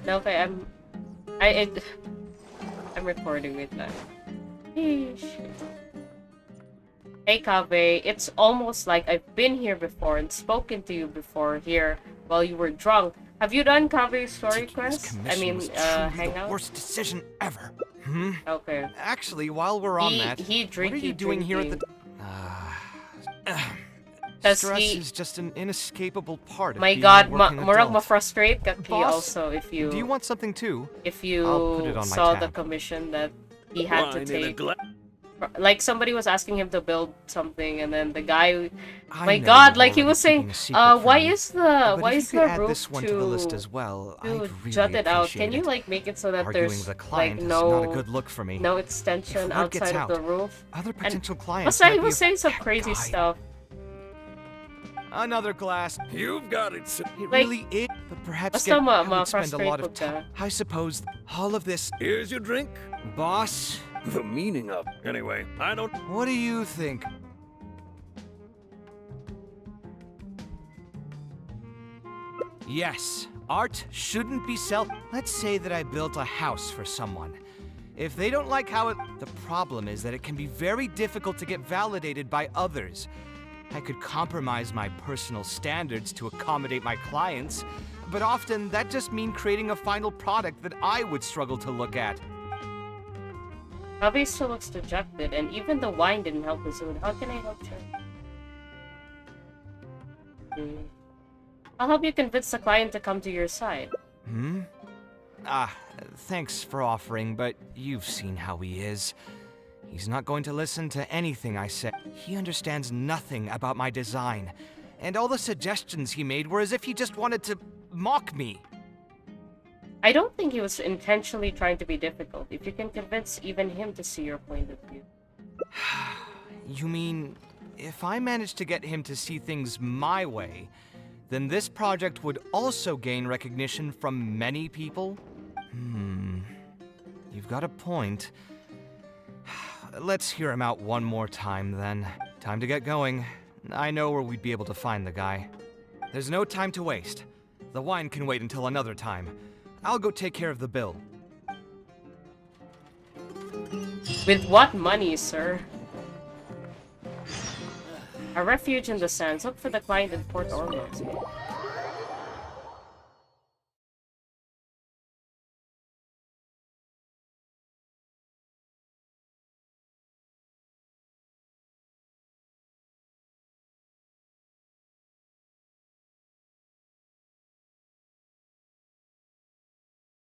No, okay, I, I'm recording with that. Yeesh. Hey, Kave, it's almost like I've been here before and spoken to you before here while you were drunk. Have you done Kave's story Taking this quest? commission was truly the Hangout? worst decision ever. Hmm? Okay. Actually, while we're on that, what are you doing here at the... Cause stress is just an inescapable part of my being god, a working murag adult. ma-frustrate ka key Boss, also if you... do you want something too? If I'll put it you on my saw the tab. commission that he had to Wine in a take. glass. Like somebody was asking him to build something and then the guy... I know god, you're like he already was saying, keeping a secret from why me, is the but if you could add roof this one to the list as well, I'd really jut it out? appreciate Can you it. like make it so that Arguing there's with a like client is no not a good look for me. no If extension word gets outside of out, the roof? other potential clients Basta might he be was saying some that crazy guy. stuff. Another glass. You've got it, sir. It Like, really is, but perhaps basta get, I would spend a ma-frustrate lot ko of time. ka. I suppose all of this, Here's your drink. boss. The meaning of... Anyway, I don't... What do you think? Yes, art shouldn't be Let's say that I built a house for someone. If they don't like how it... The problem is that it can be very difficult to get validated by others. I could compromise my personal standards to accommodate my clients, but often that just means creating a final product that I would struggle to look at. Kaveh still looks dejected, and even the wine didn't help his mood. How can I help you? I'll help you convince the client to come to your side. Hmm? Thanks for offering, but you've seen how he is. He's not going to listen to anything I say. He understands nothing about my design, and all the suggestions he made were as if he just wanted to mock me. I don't think he was intentionally trying to be difficult, if you can convince even him to see your point of view. You mean, if I managed to get him to see things my way, then this project would also gain recognition from many people? You've got a point. Let's hear him out one more time, then. Time to get going. I know where we'd be able to find the guy. There's no time to waste. The wine can wait until another time. I'll go take care of the bill. With what money, sir? A refuge in the sands. Look for the client in Port Ormond.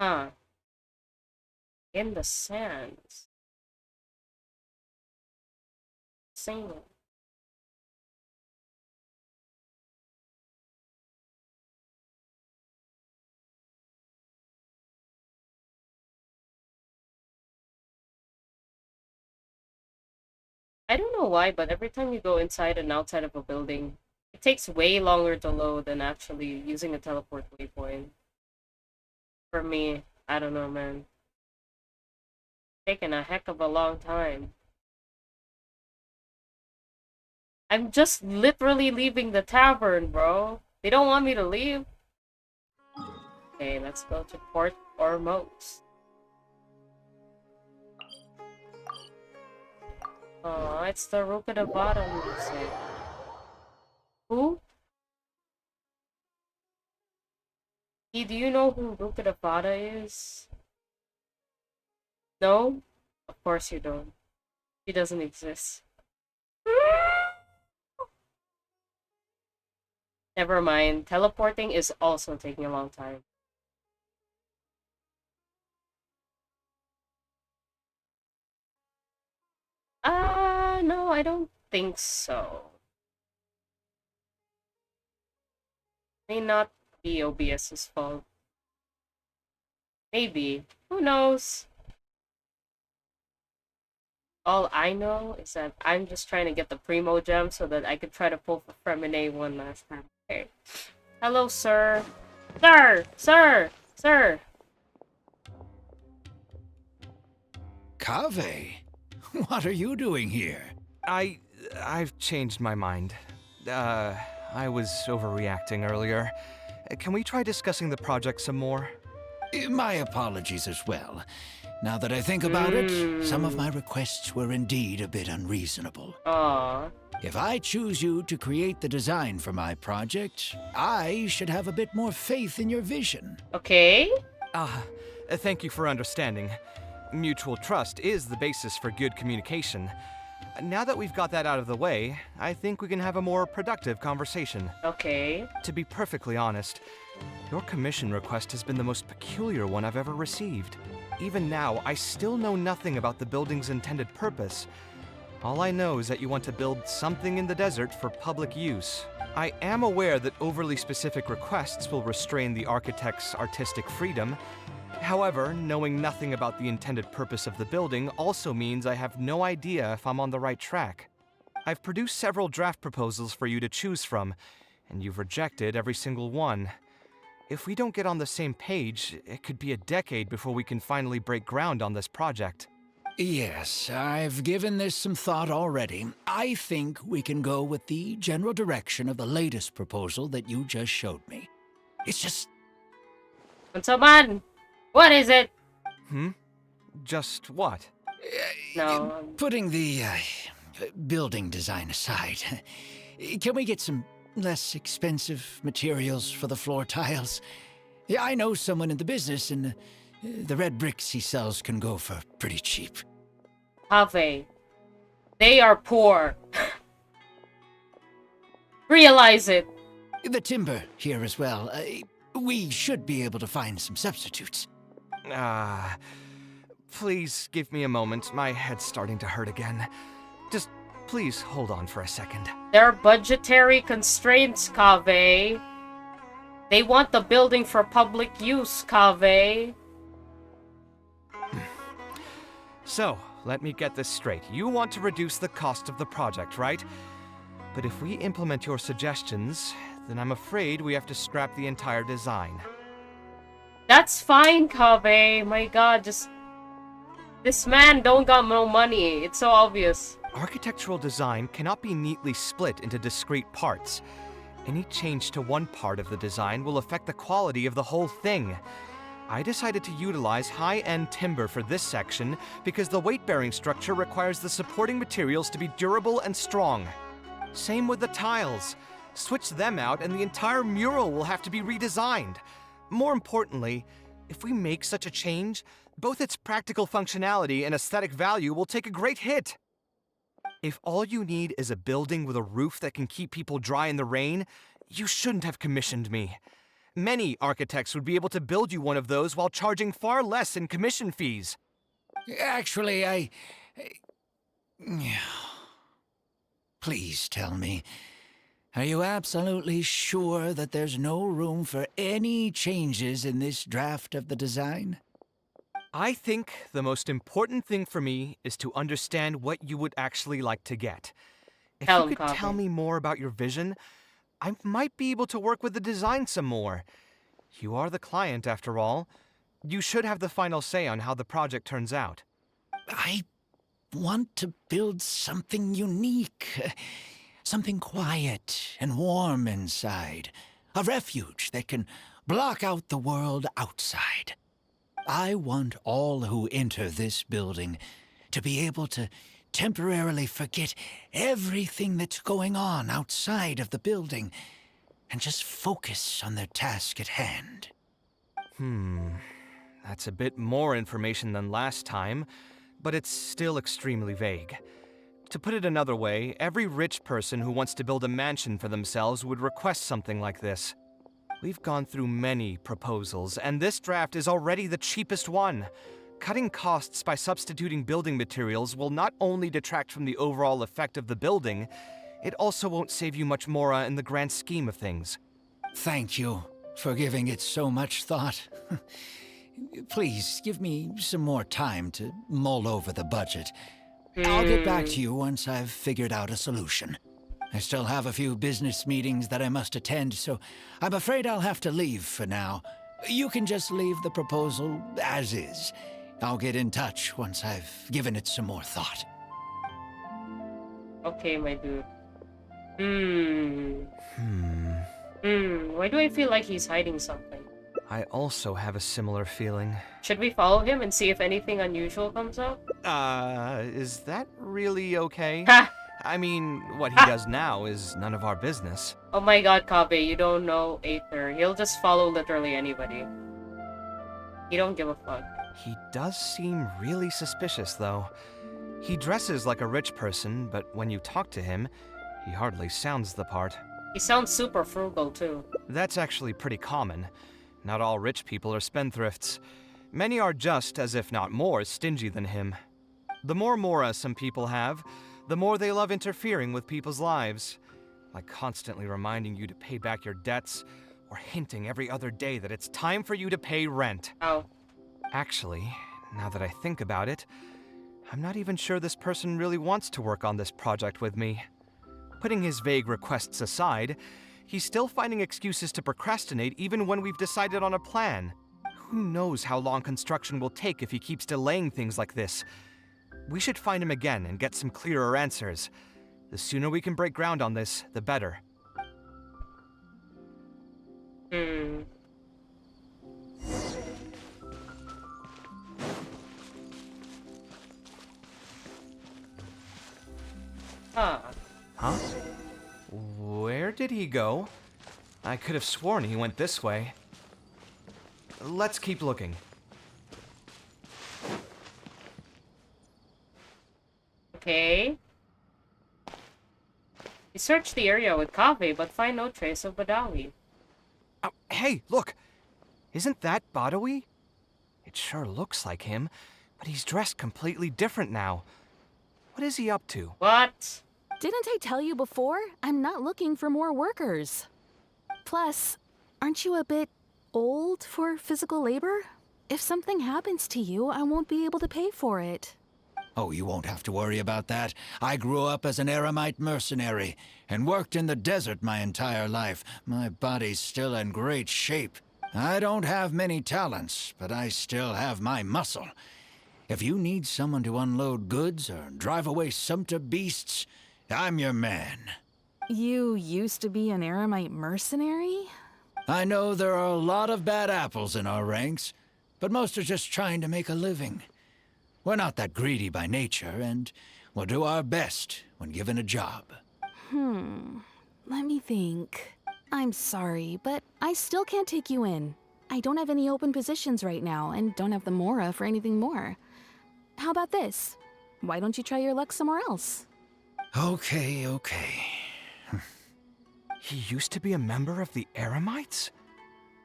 Huh. In the sands. Single. I don't know why, but every time you go inside and outside of a building, it takes way longer to load than actually using a teleport waypoint. For me, I don't know, man. Taking a heck of a long time. I'm just literally leaving the tavern, bro. They don't want me to leave. Okay, let's go to Port Ormos. Oh, it's the Rook at the bottom music. Who? Do you know who Ruka the Bada is? No? Of course you don't. He doesn't exist. Never mind. Teleporting is also taking a long time. No, I don't think so. May not be OBS's fault. Maybe. Who knows? All I know is that I'm just trying to get the Primo gem so that I could try to pull for Femine one last time. Okay. Hello, sir. Sir! Sir! Sir! KAVEH, what are you doing here? I've changed my mind. I was overreacting earlier. Can we try discussing the project some more? My apologies as well. Now that I think about it, some of my requests were indeed a bit unreasonable. Aw. If I choose you to create the design for my project, I should have a bit more faith in your vision. Okay. Thank you for understanding. Mutual trust is the basis for good communication. Now that we've got that out of the way, I think we can have a more productive conversation. Okay. To be perfectly honest, your commission request has been the most peculiar one I've ever received. Even now, I still know nothing about the building's intended purpose. All I know is that you want to build something in the desert for public use. I am aware that overly specific requests will restrain the architect's artistic freedom. However, knowing nothing about the intended purpose of the building also means I have no idea if I'm on the right track. I've produced several draft proposals for you to choose from, and you've rejected every single one. If we don't get on the same page, it could be a decade before we can finally break ground on this project. Yes, I've given this some thought already. I think we can go with the general direction of the latest proposal that you just showed me. It's just... What's up, man? What is it? Just what? No. Putting the building design aside, can we get some less expensive materials for the floor tiles? Yeah, I know someone in the business, and the red bricks he sells can go for pretty cheap. KAVEH. They are poor. Realize it. The timber here as well. We should be able to find some substitutes. Please give me a moment. My head's starting to hurt again. Just please hold on for a second. There are budgetary constraints, KAVEH. They want the building for public use, KAVEH. So, let me get this straight. You want to reduce the cost of the project, right? But if we implement your suggestions, then I'm afraid we have to scrap the entire design. That's fine, KAVEH. My god, just... This man don't got no money. It's so obvious. Architectural design cannot be neatly split into discrete parts. Any change to one part of the design will affect the quality of the whole thing. I decided to utilize high-end timber for this section because the weight-bearing structure requires the supporting materials to be durable and strong. Same with the tiles. Switch them out and the entire mural will have to be redesigned. More importantly, if we make such a change, both its practical functionality and aesthetic value will take a great hit. If all you need is a building with a roof that can keep people dry in the rain, you shouldn't have commissioned me. Many architects would be able to build you one of those while charging far less in commission fees. Actually, Please tell me, are you absolutely sure that there's no room for any changes in this draft of the design? I think the most important thing for me is to understand what you would actually like to get. If Tell you him, could tell KAVEH. me more about your vision, I might be able to work with the design some more. You are the client, after all. You should have the final say on how the project turns out. I want to build something unique. Something quiet and warm inside. A refuge that can block out the world outside. I want all who enter this building to be able to temporarily forget everything that's going on outside of the building and just focus on their task at hand. That's a bit more information than last time, but it's still extremely vague. To put it another way, every rich person who wants to build a mansion for themselves would request something like this. We've gone through many proposals, and this draft is already the cheapest one. Cutting costs by substituting building materials will not only detract from the overall effect of the building, it also won't save you much more in the grand scheme of things. Thank you for giving it so much thought. Please give me some more time to mull over the budget. I'll get back to you once I've figured out a solution. I still have a few business meetings that I must attend, so I'm afraid I'll have to leave for now. You can just leave the proposal as is. I'll get in touch once I've given it some more thought. Okay, my dude. Why do I feel like he's hiding something? I also have a similar feeling. Should we follow him and see if anything unusual comes up? Is that really okay? Ha! I mean, what he Ha! does now is none of our business. Oh my god, Kaveh, you don't know Aether. He'll just follow literally anybody. He don't give a fuck. He does seem really suspicious, though. He dresses like a rich person, but when you talk to him, he hardly sounds the part. He sounds super frugal, too. That's actually pretty common. Not all rich people are spendthrifts. Many are just, as if not more, stingy than him. The more mora some people have, the more they love interfering with people's lives. Like constantly reminding you to pay back your debts, or hinting every other day that it's time for you to pay rent. Oh. Actually, now that I think about it, I'm not even sure this person really wants to work on this project with me. Putting his vague requests aside, he's still finding excuses to procrastinate even when we've decided on a plan. Who knows how long construction will take if he keeps delaying things like this? We should find him again and get some clearer answers. The sooner we can break ground on this, the better. Huh? Where did he go? I could have sworn he went this way. Let's keep looking. Okay. We searched the area with Kaveh, but find no trace of Badawi. Oh, hey, look! Isn't that Badawi? It sure looks like him, but he's dressed completely different now. What is he up to? What? Didn't I tell you before? I'm not looking for more workers. Plus, aren't you a bit old for physical labor? If something happens to you, I won't be able to pay for it. Oh, you won't have to worry about that. I grew up as an eremite mercenary and worked in the desert my entire life. My body's still in great shape. I don't have many talents, but I still have my muscle. If you need someone to unload goods or drive away sumpter beasts, I'm your man. You used to be an eremite mercenary? I know there are a lot of bad apples in our ranks, but most are just trying to make a living. We're not that greedy by nature, and we'll do our best when given a job. Let me think. I'm sorry, but I still can't take you in. I don't have any open positions right now, and don't have the mora for anything more. How about this? Why don't you try your luck somewhere else? Okay. He used to be a member of the Eremites?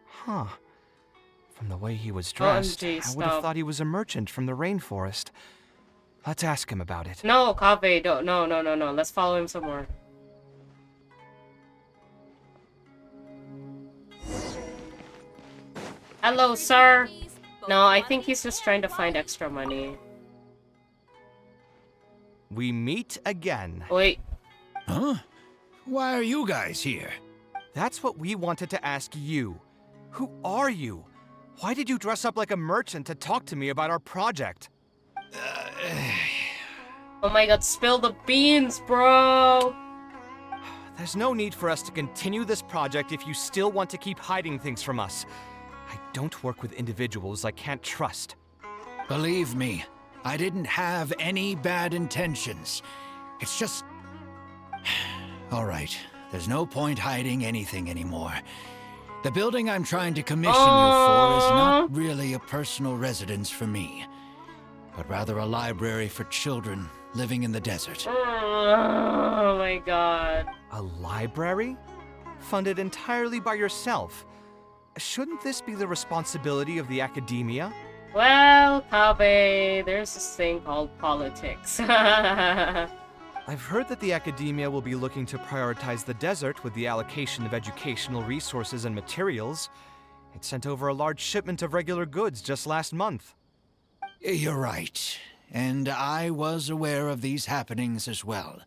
Huh. From the way he was dressed, OMG, I would have stop. thought he was a merchant from the rainforest. Let's ask him about it. No, Kaveh, don't. No. Let's follow him some more. Hello, sir. No, I think he's just trying to find extra money. We meet again. Wait. Huh? Why are you guys here? That's what we wanted to ask you. Who are you? Why did you dress up like a merchant to talk to me about our project? Oh my god, spill the beans, bro! There's no need for us to continue this project if you still want to keep hiding things from us. I don't work with individuals I can't trust. Believe me, I didn't have any bad intentions. It's just... All right, there's no point hiding anything anymore. The building I'm trying to commission you for is not really a personal residence for me, but rather a library for children living in the desert. Oh my god. A library? Funded entirely by yourself? Shouldn't this be the responsibility of the academia? Well, Kaveh, there's this thing called politics. I've heard that the academia will be looking to prioritize the desert with the allocation of educational resources and materials. It sent over a large shipment of regular goods just last month. You're right, and I was aware of these happenings as well.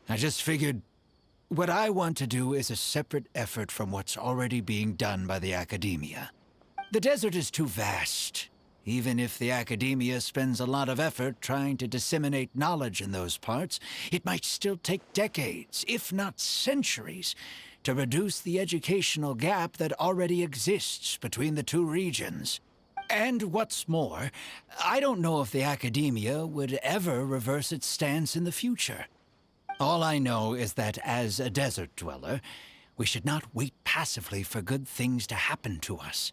I just figured what I want to do is a separate effort from what's already being done by the academia. The desert is too vast. Even if the academia spends a lot of effort trying to disseminate knowledge in those parts, it might still take decades, if not centuries, to reduce the educational gap that already exists between the two regions. And what's more, I don't know if the academia would ever reverse its stance in the future. All I know is that as a desert dweller, we should not wait passively for good things to happen to us.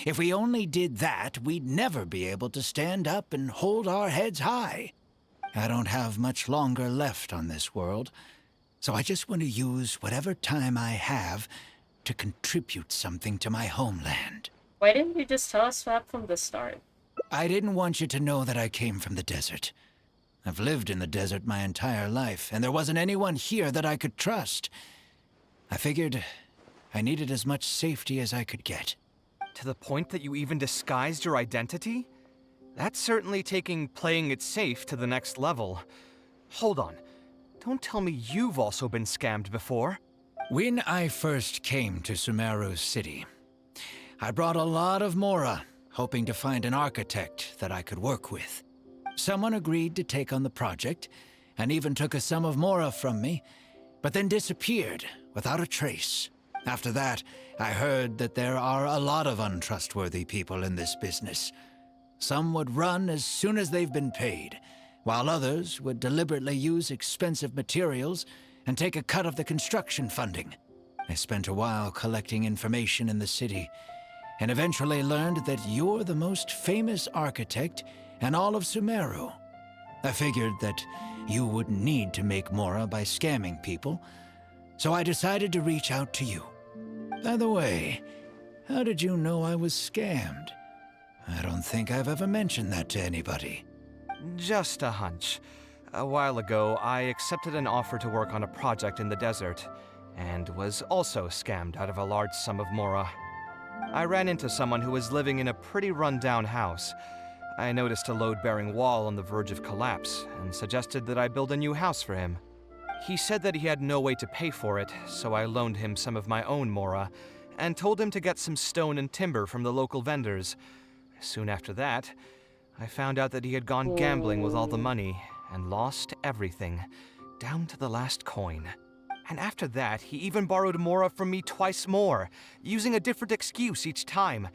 If we only did that, we'd never be able to stand up and hold our heads high. I don't have much longer left on this world, so I just want to use whatever time I have to contribute something to my homeland. Why didn't you just tell us that from the start? I didn't want you to know that I came from the desert. I've lived in the desert my entire life, and there wasn't anyone here that I could trust. I figured I needed as much safety as I could get. To the point that you even disguised your identity? That's certainly taking playing it safe to the next level. Hold on. Don't tell me you've also been scammed before. When I first came to Sumeru City, I brought a lot of Mora, hoping to find an architect that I could work with. Someone agreed to take on the project, and even took a sum of Mora from me, but then disappeared without a trace. After that, I heard that there are a lot of untrustworthy people in this business. Some would run as soon as they've been paid, while others would deliberately use expensive materials and take a cut of the construction funding. I spent a while collecting information in the city, and eventually learned that you're the most famous architect in all of Sumeru. I figured that you wouldn't need to make Mora by scamming people, so I decided to reach out to you. By the way, how did you know I was scammed? I don't think I've ever mentioned that to anybody. Just a hunch. A while ago, I accepted an offer to work on a project in the desert, and was also scammed out of a large sum of Mora. I ran into someone who was living in a pretty run-down house. I noticed a load-bearing wall on the verge of collapse, and suggested that I build a new house for him. He said that he had no way to pay for it, so I loaned him some of my own Mora, and told him to get some stone and timber from the local vendors. Soon after that, I found out that he had gone gambling with all the money, and lost everything, down to the last coin. And after that, he even borrowed Mora from me twice more, using a different excuse each time.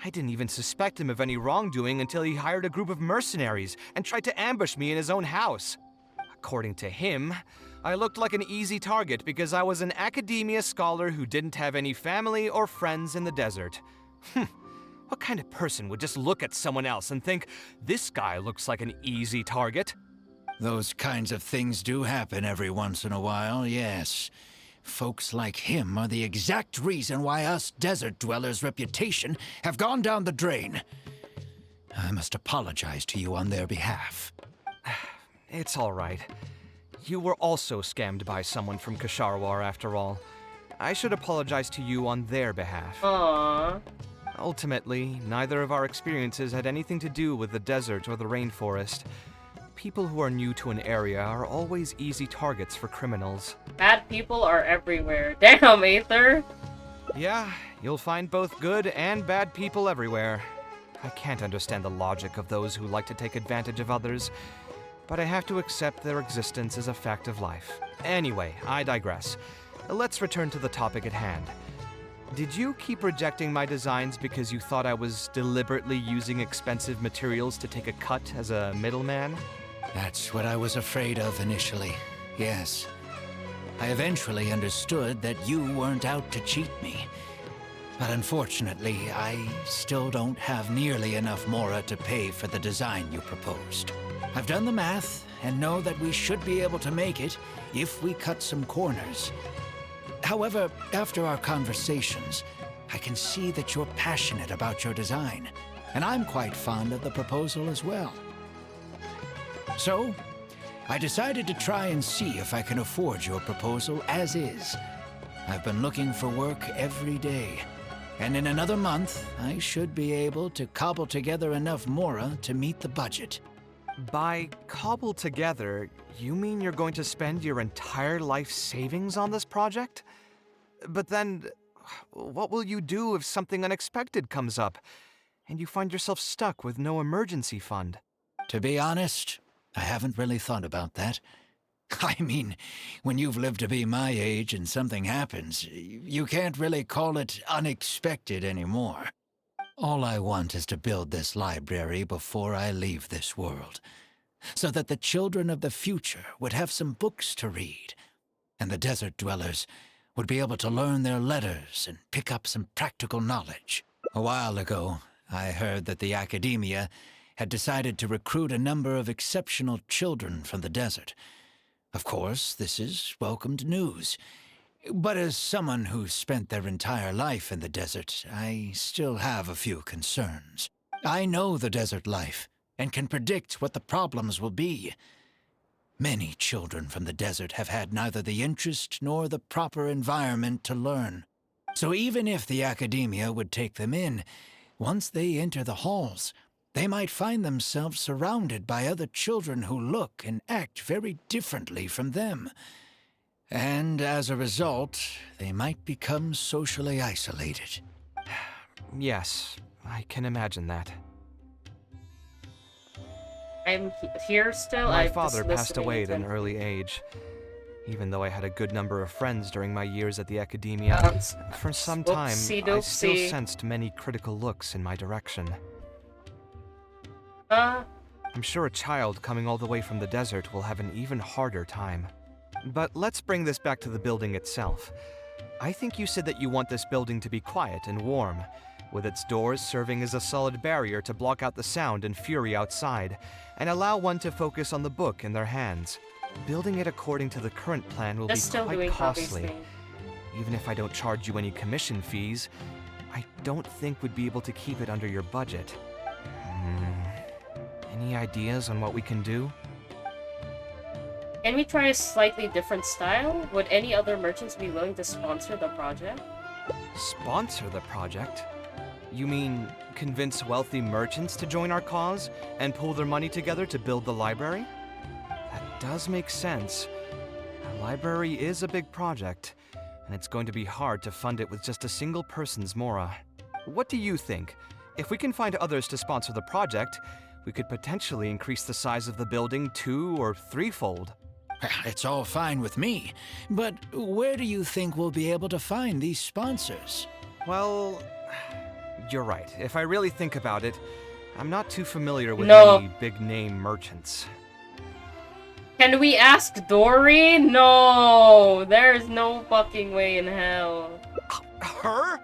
I didn't even suspect him of any wrongdoing until he hired a group of mercenaries and tried to ambush me in his own house. According to him, I looked like an easy target because I was an academia scholar who didn't have any family or friends in the desert. What kind of person would just look at someone else and think, this guy looks like an easy target? Those kinds of things do happen every once in a while, yes. Folks like him are the exact reason why us desert dwellers' reputation have gone down the drain. I must apologize to you on their behalf. It's all right. You were also scammed by someone from Kasharwar after all. I should apologize to you on their behalf. Aww. Ultimately, neither of our experiences had anything to do with the desert or the rainforest. People who are new to an area are always easy targets for criminals. Bad people are everywhere. Damn, Aether. Yeah, you'll find both good and bad people everywhere. I can't understand the logic of those who like to take advantage of others, but I have to accept their existence as a fact of life. Anyway, I digress. Let's return to the topic at hand. Did you keep rejecting my designs because you thought I was deliberately using expensive materials to take a cut as a middleman? That's what I was afraid of initially, yes. I eventually understood that you weren't out to cheat me. But unfortunately, I still don't have nearly enough Mora to pay for the design you proposed. I've done the math and know that we should be able to make it if we cut some corners. However, after our conversations, I can see that you're passionate about your design, and I'm quite fond of the proposal as well. So, I decided to try and see if I can afford your proposal as is. I've been looking for work every day, and in another month, I should be able to cobble together enough Mora to meet the budget. By cobble together, you mean you're going to spend your entire life savings on this project? But then, what will you do if something unexpected comes up, and you find yourself stuck with no emergency fund? To be honest, I haven't really thought about that. I mean, when you've lived to be my age and something happens, you can't really call it unexpected anymore. All I want is to build this library before I leave this world, so that the children of the future would have some books to read, and the desert dwellers would be able to learn their letters and pick up some practical knowledge. A while ago, I heard that the academia had decided to recruit a number of exceptional children from the desert. Of course, this is welcomed news. But as someone who's spent their entire life in the desert, I still have a few concerns. I know the desert life, and can predict what the problems will be. Many children from the desert have had neither the interest nor the proper environment to learn. So even if the academia would take them in, once they enter the halls, they might find themselves surrounded by other children who look and act very differently from them. And as a result, they might become socially isolated. Yes, I can imagine that. I'm here still. My I'm father just passed listening away at an to- early age. Even though I had a good number of friends during my years at the academia, for some time, I still Whoopsie-doopsie. sensed many critical looks in my direction. Uh, I'm sure a child coming all the way from the desert will have an even harder time. But let's bring this back to the building itself. I think you said that you want this building to be quiet and warm, with its doors serving as a solid barrier to block out the sound and fury outside, and allow one to focus on the book in their hands. Building it according to the current plan will be just still quite doing costly. obviously. Even if I don't charge you any commission fees, I don't think we'd be able to keep it under your budget. Any ideas on what we can do? Can we try a slightly different style? Would any other merchants be willing to sponsor the project? Sponsor the project? You mean convince wealthy merchants to join our cause and pool their money together to build the library? That does make sense. A library is a big project, and it's going to be hard to fund it with just a single person's mora. What do you think? If we can find others to sponsor the project, we could potentially increase the size of the building 2- or 3-fold. It's all fine with me, but where do you think we'll be able to find these sponsors? Well, you're right. If I really think about it, I'm not too familiar with No. any big-name merchants. Can we ask Dory? No! There's no fucking way in hell. Her?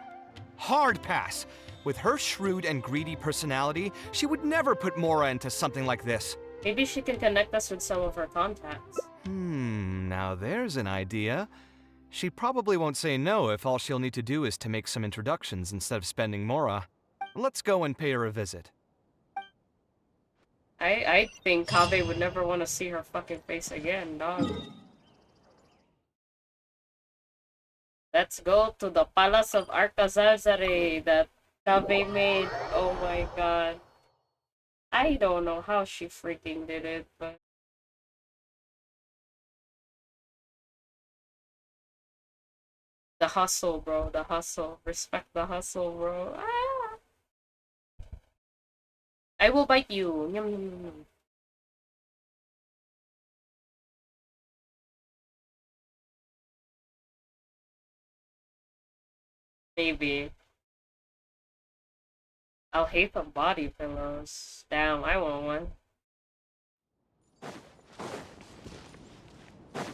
Hard pass. With her shrewd and greedy personality, she would never put Mora into something like this. Maybe she can connect us with some of her contacts. Now there's an idea. She probably won't say no if all she'll need to do is to make some introductions instead of spending Mora. Let's go and pay her a visit. I think Kaveh would never want to see her fucking face again, dog. Let's go to the Palace of Arcazalzare that Kaveh made. Oh my god. I don't know how she freaking did it, but... The hustle, bro. The hustle. Respect the hustle, bro. Ah! I will bite you. Yum, yum, yum, yum. Maybe. I'll hate the body pillows. Damn, I want one.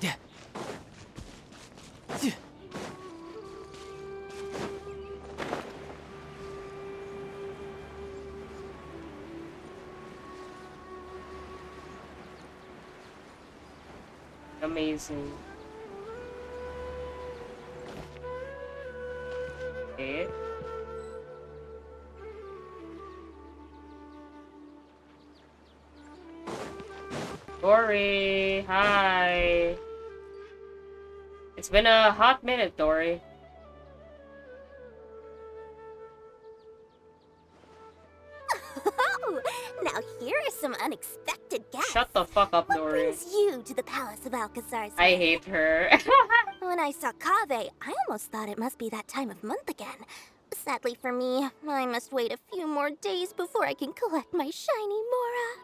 Yeah. Amazing. Okay. Dory, hi. It's been a hot minute, Dory. Oh, now here are some unexpected guests. Shut the fuck up, What Dory. brings you to the Palace of Alcazar? I hate her. When I saw Kaveh, I almost thought it must be that time of month again. Sadly for me, I must wait a few more days before I can collect my shiny Mora.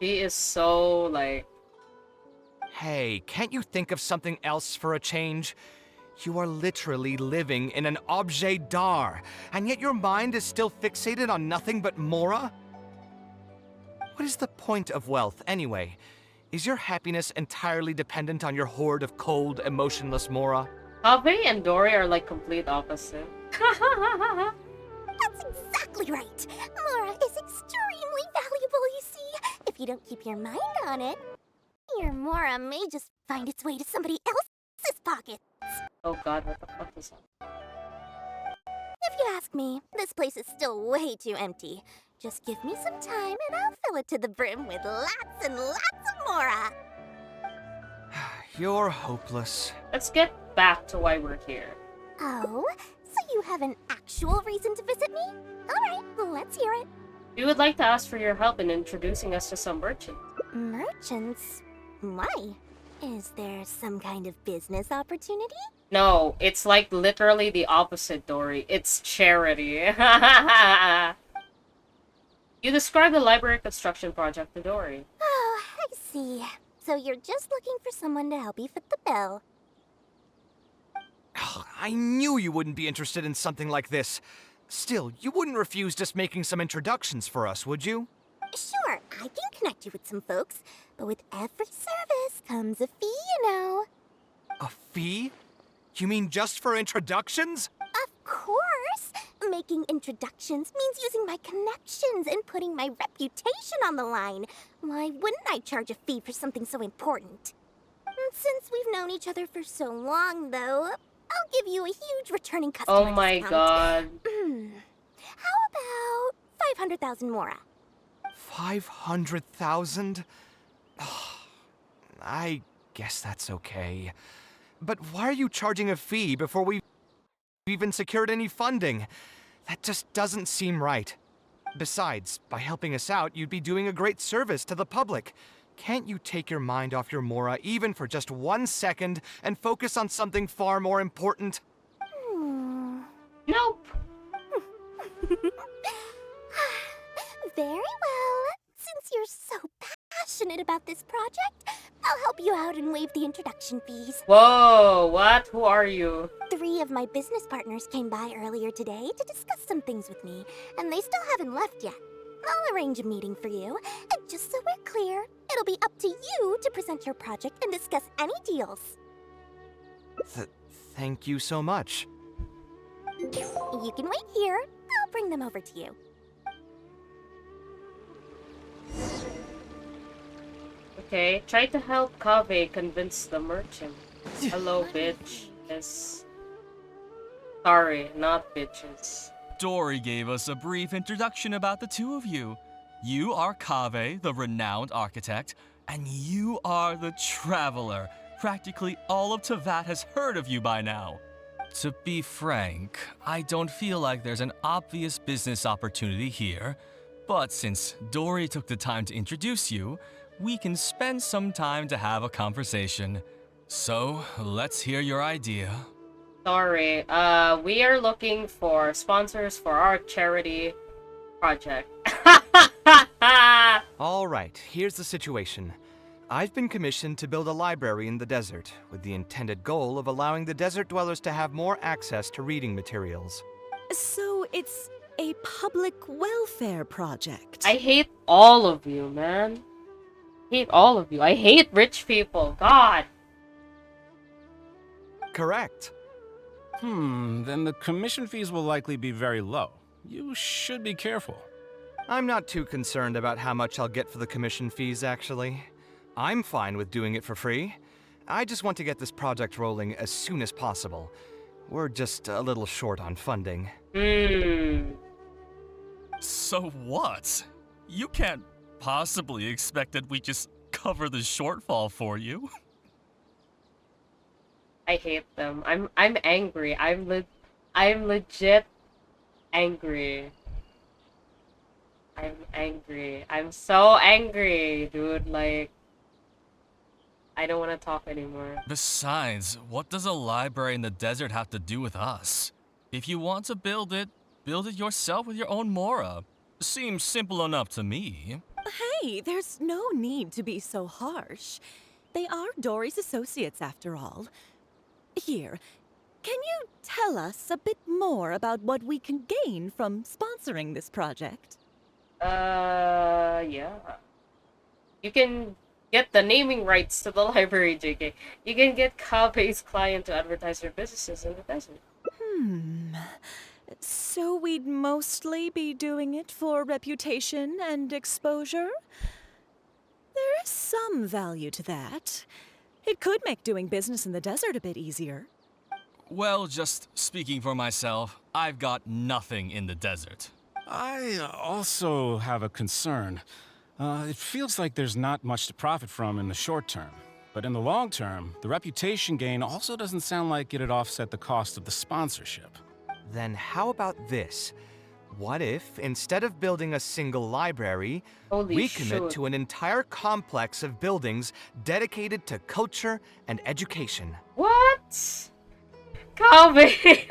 He is so like. Hey, can't you think of something else for a change? You are literally living in an objet d'art, and yet your mind is still fixated on nothing but Mora? What is the point of wealth, anyway? Is your happiness entirely dependent on your hoard of cold, emotionless Mora? Kaveh and Dory are like complete opposite. That's exactly right. Mora is extremely valuable, you see. If you don't keep your mind on it, your Mora may just find its way to somebody else's pocket. Oh god, what the fuck is that? If you ask me, this place is still way too empty. Just give me some time and I'll fill it to the brim with lots and lots of Mora. You're hopeless. Let's get back to why we're here. Oh, so you have an actual reason to visit me? Alright, let's hear it. We would like to ask for your help in introducing us to some merchants. Merchants? Why? Is there some kind of business opportunity? No, it's like literally the opposite, Dory. It's charity. You described the library construction project to Dory. Oh, I see. So you're just looking for someone to help you fit the bill. I knew you wouldn't be interested in something like this. Still, you wouldn't refuse just making some introductions for us, would you? Sure, I can connect you with some folks, but with every service comes a fee, you know. A fee? You mean just for introductions? Of course! Making introductions means using my connections and putting my reputation on the line. Why wouldn't I charge a fee for something so important? Since we've known each other for so long, though, I'll give you a huge returning customer Oh my discount. god. How about 500,000 Mora? 500,000? I guess that's okay. But why are you charging a fee before we've even secured any funding? That just doesn't seem right. Besides, by helping us out, you'd be doing a great service to the public. Can't you take your mind off your Mora even for just 1 second and focus on something far more important? Nope. Very well. Since you're so passionate about this project, I'll help you out and waive the introduction fees. Whoa, what? Who are you? 3 of my business partners came by earlier today to discuss some things with me, and they still haven't left yet. I'll arrange a meeting for you, and just so we're clear, it'll be up to you to present your project and discuss any deals. Thank you so much. You can wait here. I'll bring them over to you. Okay, try to help Kaveh convince the merchant. Hello, bitch. Yes. Sorry, not bitches. Dory gave us a brief introduction about the two of you. You are KAVEH, the renowned architect, and you are the traveler. Practically all of Teyvat has heard of you by now. To be frank, I don't feel like there's an obvious business opportunity here, but since Dory took the time to introduce you, we can spend some time to have a conversation. So, let's hear your idea. Sorry, we are looking for sponsors for our charity project. All right, here's the situation. I've been commissioned to build a library in the desert, with the intended goal of allowing the desert dwellers to have more access to reading materials. So it's a public welfare project. I hate all of you, man. Hate all of you. I hate rich people. God. Correct. Then the commission fees will likely be very low. You should be careful. I'm not too concerned about how much I'll get for the commission fees, actually. I'm fine with doing it for free. I just want to get this project rolling as soon as possible. We're just a little short on funding. So what? You can't possibly expect that we just cover the shortfall for you. I hate them. I'm angry. I'm legit angry. I'm angry. I'm so angry, dude. Like, I don't want to talk anymore. Besides, what does a library in the desert have to do with us? If you want to build it yourself with your own Mora. Seems simple enough to me. Hey, there's no need to be so harsh. They are Dory's associates, after all. Here, can you tell us a bit more about what we can gain from sponsoring this project? Yeah. You can get the naming rights to the library, JK. You can get KAVEH's client to advertise their businesses in the desert. So we'd mostly be doing it for reputation and exposure? There is some value to that. It could make doing business in the desert a bit easier. Well, just speaking for myself, I've got nothing in the desert. I also have a concern. It feels like there's not much to profit from in the short term. But in the long term, the reputation gain also doesn't sound like it'd offset the cost of the sponsorship. Then how about this? What if, instead of building a single library, Holy we commit shit. to an entire complex of buildings dedicated to culture and education? What? KAVEH!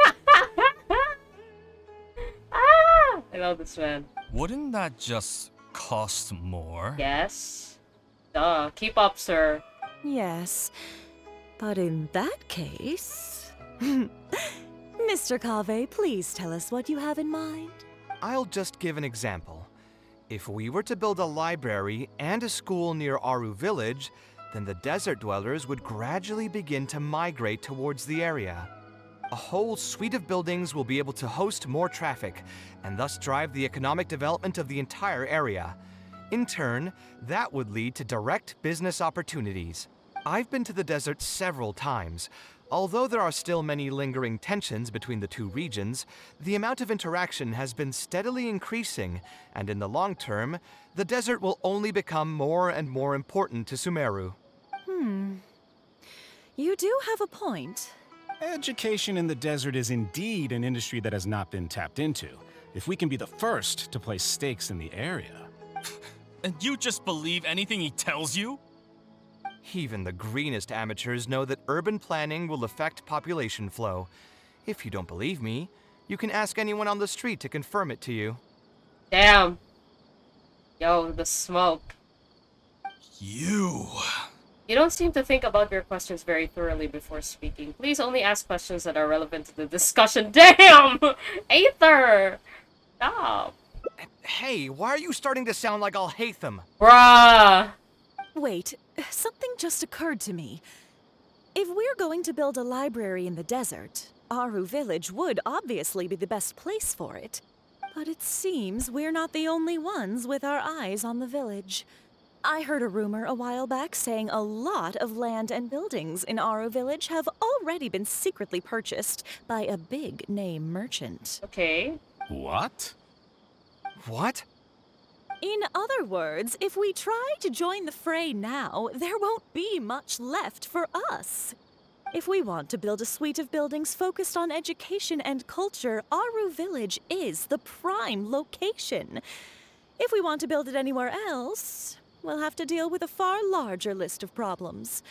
Ah! I love this man. Wouldn't that just cost more? Yes. Duh. Keep up, sir. Yes, but in that case... Mr. KAVEH, please tell us what you have in mind. I'll just give an example. If we were to build a library and a school near Aru Village, then the desert dwellers would gradually begin to migrate towards the area. A whole suite of buildings will be able to host more traffic, and thus drive the economic development of the entire area. In turn, that would lead to direct business opportunities. I've been to the desert several times. Although there are still many lingering tensions between the two regions, the amount of interaction has been steadily increasing, and in the long term, the desert will only become more and more important to Sumeru. You do have a point. Education in the desert is indeed an industry that has not been tapped into. If we can be the first to place stakes in the area. And you just believe anything he tells you? Even the greenest amateurs know that urban planning will affect population flow. If you don't believe me, you can ask anyone on the street to confirm it to you. Damn. Yo, the smoke. You don't seem to think about your questions very thoroughly before speaking. Please only ask questions that are relevant to the discussion. Damn! Aether! Stop. Hey, why are you starting to sound like I'll hate them? Bruh. Wait, something just occurred to me. If we're going to build a library in the desert, Aru Village would obviously be the best place for it. But it seems we're not the only ones with our eyes on the village. I heard a rumor a while back saying a lot of land and buildings in Aru Village have already been secretly purchased by a big-name merchant. Okay. What? What? In other words, if we try to join the fray now, there won't be much left for us. If we want to build a suite of buildings focused on education and culture, Aru Village is the prime location. If we want to build it anywhere else, we'll have to deal with a far larger list of problems.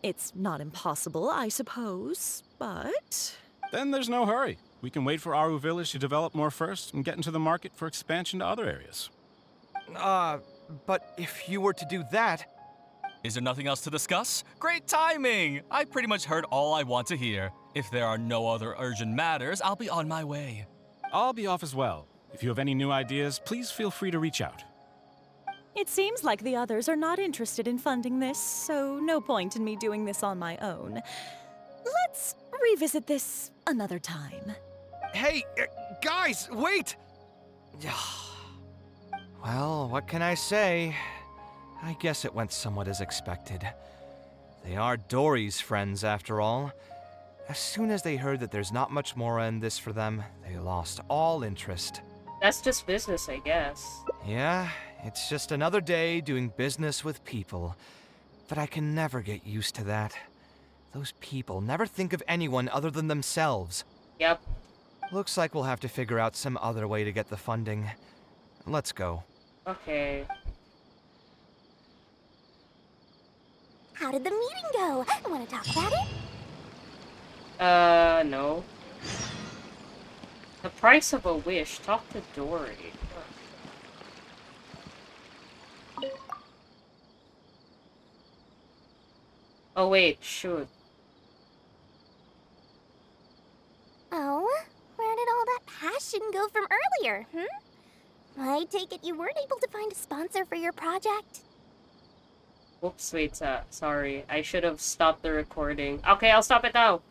It's not impossible, I suppose, but... Then there's no hurry. We can wait for Aru Village to develop more first and get into the market for expansion to other areas. But if you were to do that... Is there nothing else to discuss? Great timing! I pretty much heard all I want to hear. If there are no other urgent matters, I'll be on my way. I'll be off as well. If you have any new ideas, please feel free to reach out. It seems like the others are not interested in funding this, so no point in me doing this on my own. Let's revisit this another time. Hey, guys, wait! Well, what can I say? I guess it went somewhat as expected. They are Dory's friends, after all. As soon as they heard that there's not much more in this for them, they lost all interest. That's just business, I guess. Yeah, it's just another day doing business with people. But I can never get used to that. Those people never think of anyone other than themselves. Yep. Looks like we'll have to figure out some other way to get the funding. Let's go. Okay. How did the meeting go? Want to talk about it? No. The price of a wish. Talk to Dory. Oh wait, shoot. Oh, where did all that passion go from earlier, I take it you weren't able to find a sponsor for your project? Whoops, wait, sorry. I should have stopped the recording. Okay, I'll stop it now.